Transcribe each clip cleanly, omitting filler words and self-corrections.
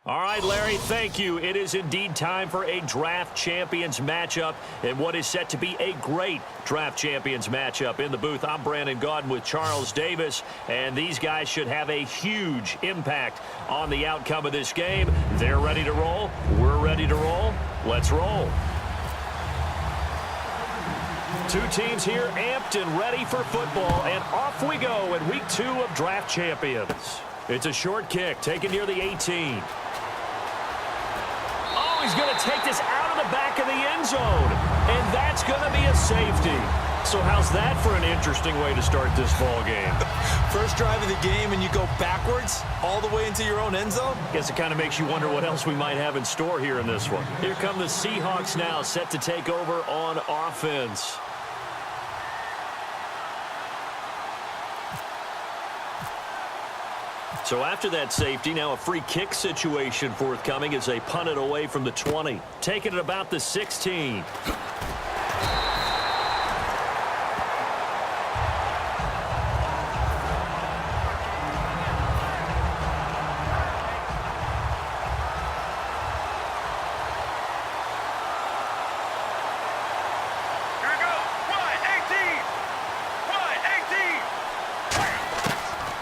All right, Larry, thank you. It is indeed time for a draft champions matchup and what is set to be a great draft champions matchup. In the booth, I'm Brandon Gaudin with Charles Davis, and these guys should have a huge impact on the outcome of this game. They're ready to roll. We're ready to roll. Let's roll. Two teams here amped and ready for football, and off we go in week 2 of draft champions. It's a short kick taken near the 18. Oh, he's going to take this out of the back of the end zone, and that's going to be a safety. So how's that for an interesting way to start this ball game? First drive of the game and you go backwards all the way into your own end zone? Guess it kind of makes you wonder what else we might have in store here in this one. Here come the Seahawks now, set to take over on offense. So after that safety, now a free kick situation forthcoming as they punt it away from the 20. Taking it about the 16.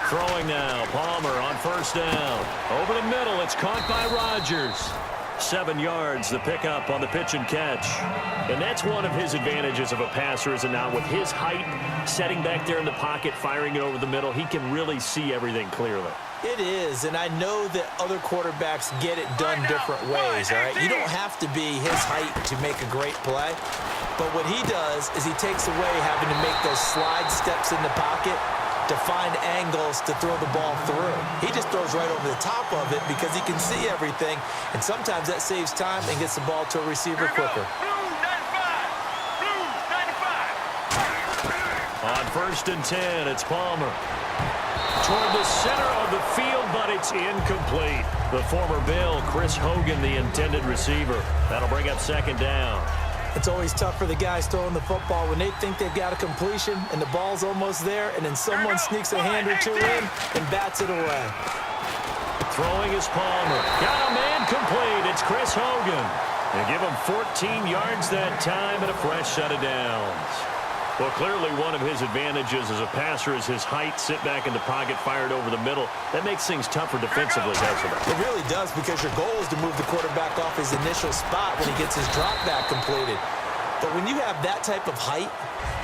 Throwing now, Palmer on first down. Over the middle, it's caught by Rodgers. 7 yards, the pickup on the pitch and catch. And that's one of his advantages of a passer, is it not? With his height, setting back there in the pocket, firing it over the middle, he can really see everything clearly. It is, and I know that other quarterbacks get it done different ways, all right? You don't have to be his height to make a great play. But what he does is he takes away having to make those slide steps in the pocket to find angles to throw the ball through. He just throws right over the top of it because he can see everything, and sometimes that saves time and gets the ball to a receiver quicker. On first and 10, it's Palmer. Toward the center of the field, but it's incomplete. The former Bill, Chris Hogan, the intended receiver. That'll bring up second down. It's always tough for the guys throwing the football when they think they've got a completion and the ball's almost there, and then someone sneaks a hand or two in and bats it away. Throwing is Palmer. Got a man complete. It's Chris Hogan. They give him 14 yards that time and a fresh set of downs. Well, clearly one of his advantages as a passer is his height, sit back in the pocket, fired over the middle. That makes things tougher defensively, doesn't it? It really does, because your goal is to move the quarterback off his initial spot when he gets his drop back completed. But when you have that type of height,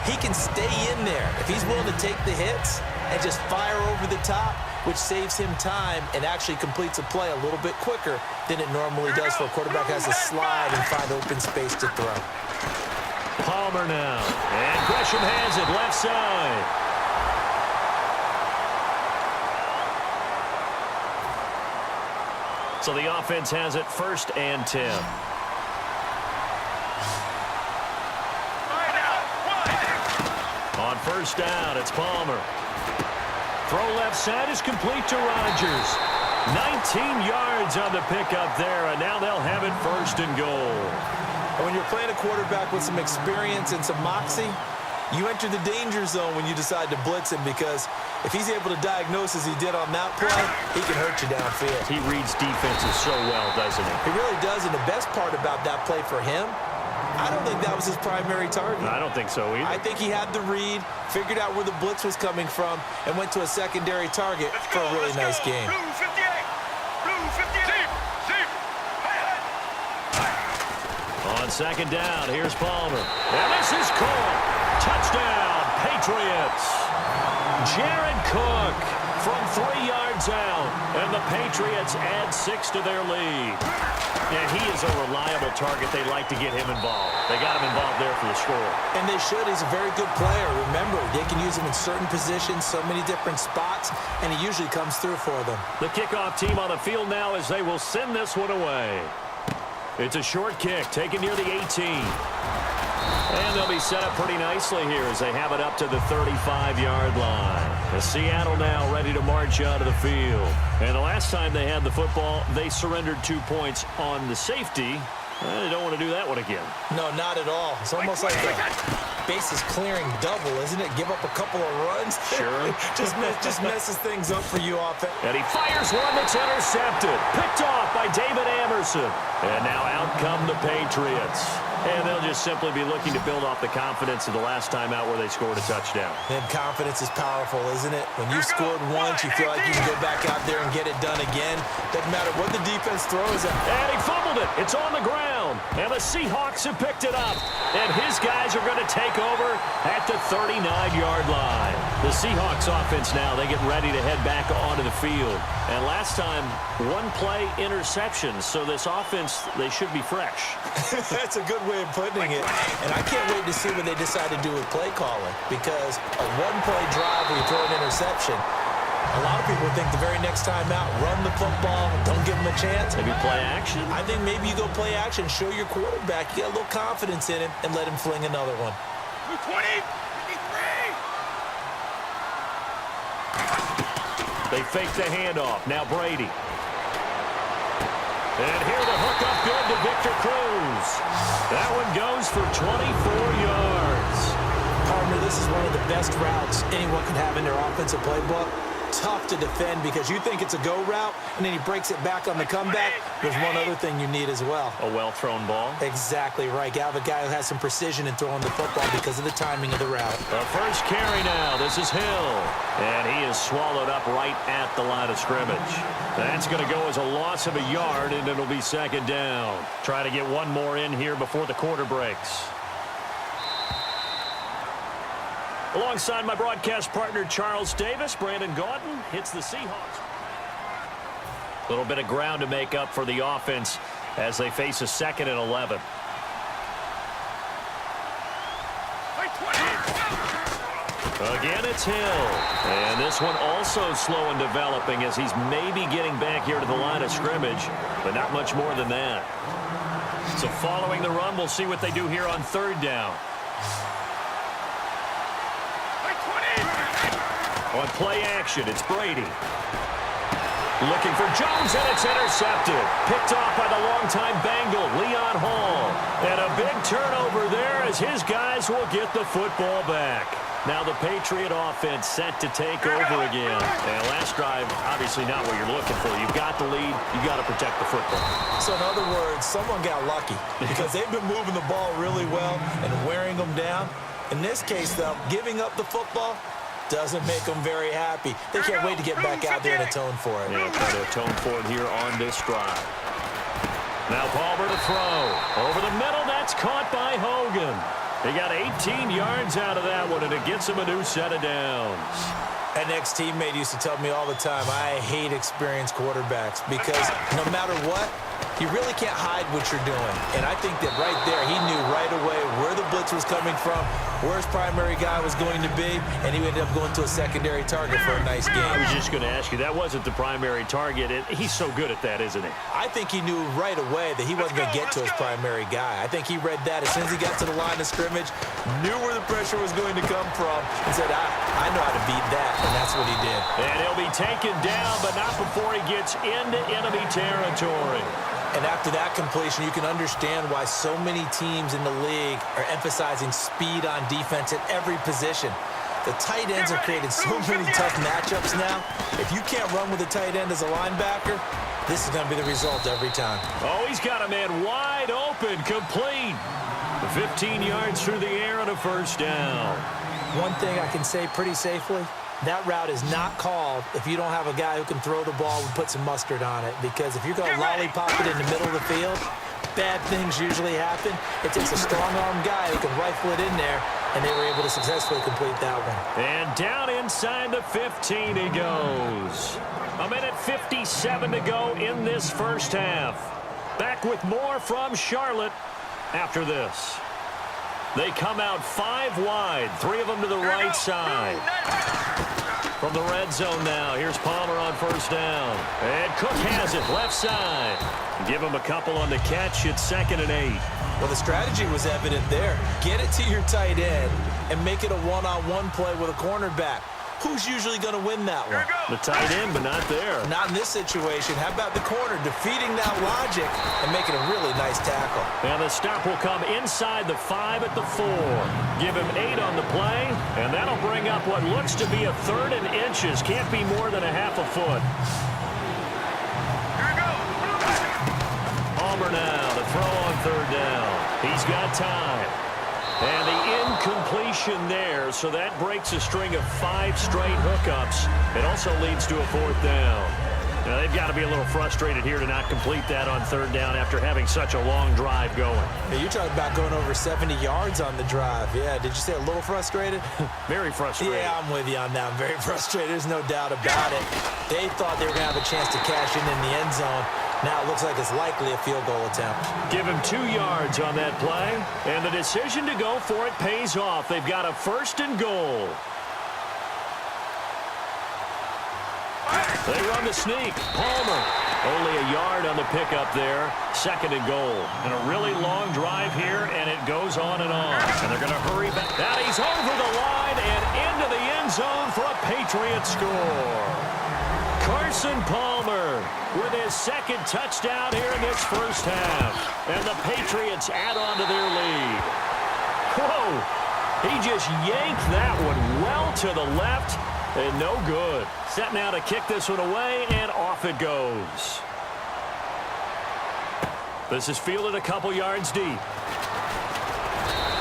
he can stay in there if he's willing to take the hits and just fire over the top, which saves him time and actually completes a play a little bit quicker than it normally does for a quarterback who has to slide and find open space to throw. Palmer now. And Gresham has it left side. So the offense has it first and 10. On first down, it's Palmer. Throw left side is complete to Rodgers. 19 yards on the pickup there, and now they'll have it first and goal. And when you're playing a quarterback with some experience and some moxie, you enter the danger zone when you decide to blitz him, because if he's able to diagnose as he did on that play, he can hurt you downfield. He reads defenses so well, doesn't he? He really does, and the best part about that play for him, I don't think that was his primary target. I don't think so either. I think he had the read, figured out where the blitz was coming from, and went to a secondary target for a really nice game. On second down, here's Palmer. And this is caught. Touchdown, Patriots. Jared Cook from 3 yards out. And the Patriots add 6 to their lead. And he is a reliable target. They like to get him involved. They got him involved there for the score. And they should. He's a very good player. Remember, they can use him in certain positions, so many different spots, and he usually comes through for them. The kickoff team on the field now as they will send this one away. It's a short kick taken near the 18. And they'll be set up pretty nicely here as they have it up to the 35-yard line. As Seattle now ready to march out of the field. And the last time they had the football, they surrendered 2 points on the safety. They don't want to do that one again. No, not at all. It's almost like bases clearing double, isn't it? Give up a couple of runs. Sure. just messes things up for you offense. And he fires one that's intercepted. Picked off by David Amerson. And now out come the Patriots. And they'll just simply be looking to build off the confidence of the last time out where they scored a touchdown. And confidence is powerful, isn't it? When you've scored once, you feel like you can go back out there and get it done again. Doesn't matter what the defense throws at. And he fumbled it. It's on the ground. And the Seahawks have picked it up. And his guys are going to take over at the 39-yard line. The Seahawks offense now, they get ready to head back onto the field. And last time, one play interception. So this offense, they should be fresh. That's a good way of putting it. And I can't wait to see what they decide to do with play calling, because a one-play drive where you throw an interception, a lot of people think the very next time out, run the football, don't give them a chance. Maybe play action? I think maybe you go play action, show your quarterback you got a little confidence in him, and let him fling another one. 20, 53. They fake the handoff. Now Brady. And here the hook up good to Victor Cruz. That one goes for 24 yards. Partner, this is one of the best routes anyone can have in their offensive playbook. Tough to defend because you think it's a go route, and then he breaks it back on the comeback. There's one other thing you need as well. A well-thrown ball. Exactly right. You have a guy who has some precision in throwing the football because of the timing of the route. The first carry now. This is Hill. And he is swallowed up right at the line of scrimmage. That's going to go as a loss of a yard, and it'll be second down. Try to get one more in here before the quarter breaks. Alongside my broadcast partner, Charles Davis, Brandon Gaudin hits the Seahawks. A little bit of ground to make up for the offense as they face a 2nd and 11. Again, it's Hill. And this one also slow in developing as he's maybe getting back here to the line of scrimmage, but not much more than that. So following the run, we'll see what they do here on 3rd down. On play action, it's Brady. Looking for Jones, and it's intercepted. Picked off by the longtime Bengal, Leon Hall. And a big turnover there as his guys will get the football back. Now the Patriot offense set to take over again. And last drive, obviously not what you're looking for. You've got the lead. You've got to protect the football. So in other words, someone got lucky because they've been moving the ball really well and wearing them down. In this case, though, giving up the football doesn't make them very happy. They can't wait to get back out there and atone for it. Yeah, try to atone for it here on this drive. Now Palmer to throw. Over the middle, that's caught by Hogan. He got 18 yards out of that one, and it gets him a new set of downs. An ex-teammate used to tell me all the time, I hate experienced quarterbacks because no matter what, you really can't hide what you're doing. And I think that right there, he knew right away where the blitz was coming from, where his primary guy was going to be, and he ended up going to a secondary target for a nice game. I was just going to ask you, that wasn't the primary target. He's so good at that, isn't he? I think he knew right away that he wasn't going to get to his primary guy. I think he read that as soon as he got to the line of scrimmage, knew where the pressure was going to come from, and said, I know how to beat that, and that's what he did. And he'll be taken down, but not before he gets into enemy territory. And after that completion, you can understand why so many teams in the league are emphasizing speed on defense at every position. The tight ends have created so many tough matchups now. If you can't run with a tight end as a linebacker, this is going to be the result every time. Oh, he's got a man wide open, complete. 15 yards through the air on a first down. One thing I can say pretty safely, that route is not called if you don't have a guy who can throw the ball and put some mustard on it. Because if you're going to lollipop it in the middle of the field, bad things usually happen. It takes a strong-arm guy who can rifle it in there, and they were able to successfully complete that one. And down inside the 15 he goes. A minute 57 to go in this first half. Back with more from Charlotte after this. They come out 5 wide, 3 of them to the right side. From the red zone now, here's Palmer on first down. And Cook has it, left side. Give him a couple on the catch, it's 2nd and 8. Well, the strategy was evident there. Get it to your tight end and make it a one-on-one play with a cornerback. who's usually going to win that one? The tight end, but not there. Not in this situation. How about the corner defeating that logic and making a really nice tackle? And the stop will come inside the 5 at the 4. Give him 8 on the play, and that'll bring up what looks to be a 3rd and inches. Can't be more than a half a foot. Palmer now to throw on 3rd down. He's got time. And the incompletion there, so that breaks a string of 5 straight hookups. It also leads to a 4th down. Now, they've got to be a little frustrated here to not complete that on 3rd down after having such a long drive going. Hey, you're talking about going over 70 yards on the drive. Yeah, did you say a little frustrated? Very frustrated. Yeah, I'm with you on that. I'm very frustrated. There's no doubt about it. They thought they were going to have a chance to cash in the end zone. Now it looks like it's likely a field goal attempt. Give him 2 yards on that play, and the decision to go for it pays off. They've got a 1st and goal. They run the sneak. Palmer, only a yard on the pickup there. 2nd and goal. And a really long drive here, and it goes on and on. And they're going to hurry back. Now he's over the line and into the end zone for a Patriot score. Carson Palmer with his 2nd touchdown here in this first half. And the Patriots add on to their lead. Whoa! He just yanked that one well to the left and no good. Set now to kick this one away, and off it goes. This is fielded a couple yards deep.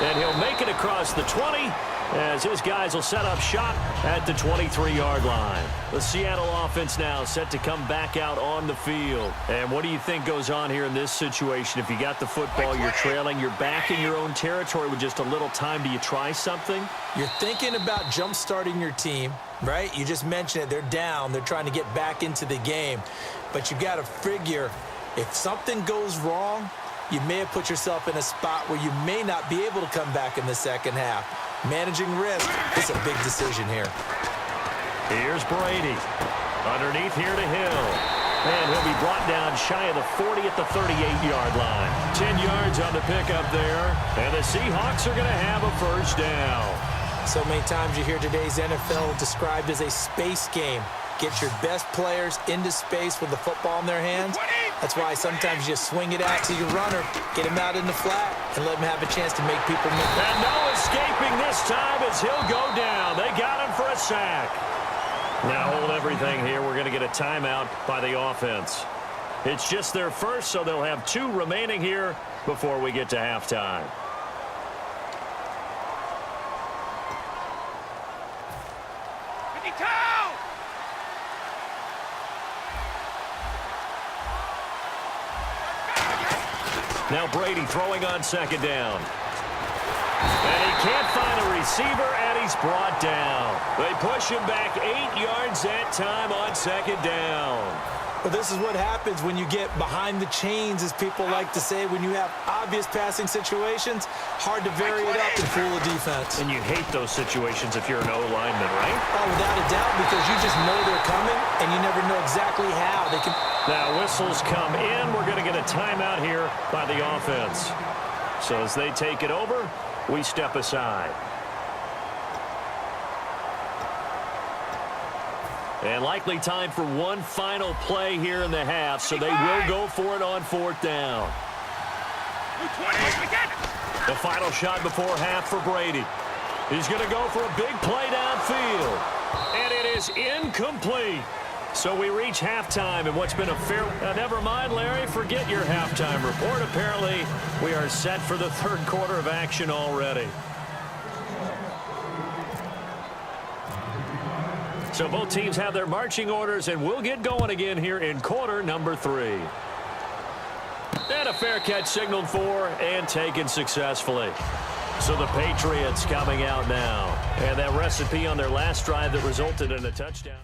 And he'll make it across the 20 as his guys will set up shop at the 23-yard line. The Seattle offense now set to come back out on the field. And what do you think goes on here in this situation? If you got the football, you're trailing, you're back in your own territory with just a little time. Do you try something? You're thinking about jump-starting your team, right? You just mentioned it. They're down. They're trying to get back into the game. But you got to figure if something goes wrong, you may have put yourself in a spot where you may not be able to come back in the second half. Managing risk is a big decision here. Here's Brady. Underneath here to Hill. And he'll be brought down shy of the 40 at the 38-yard line. 10 yards on the pickup there. And the Seahawks are going to have a 1st down. So many times you hear today's NFL described as a space game. Get your best players into space with the football in their hands. That's why sometimes you just swing it out to your runner, get him out in the flat, and let him have a chance to make people move. And no escaping this time as he'll go down. They got him for a sack. Now hold everything here. We're going to get a timeout by the offense. It's just their first, so they'll have 2 remaining here before we get to halftime. Now Brady throwing on 2nd down. And he can't find a receiver, and he's brought down. They push him back 8 yards that time on 2nd down. But this is what happens when you get behind the chains, as people like to say, when you have obvious passing situations. Hard to vary it up and fool a defense. And you hate those situations if you're an O-lineman, right? Oh, without a doubt, because you just know they're coming, and you never know exactly how they can. Now whistles come in. We're going to get a timeout here by the offense. So as they take it over, we step aside. And likely time for one final play here in the half, so they will go for it on 4th down. The final shot before half for Brady. He's going to go for a big play downfield. And it is incomplete. So we reach halftime in what's been a fair... never mind, Larry. Forget your halftime report. Apparently, we are set for the 3rd quarter of action already. So both teams have their marching orders, and we'll get going again here in quarter number 3. And a fair catch signaled for and taken successfully. So the Patriots coming out now. And that recipe on their last drive that resulted in a touchdown.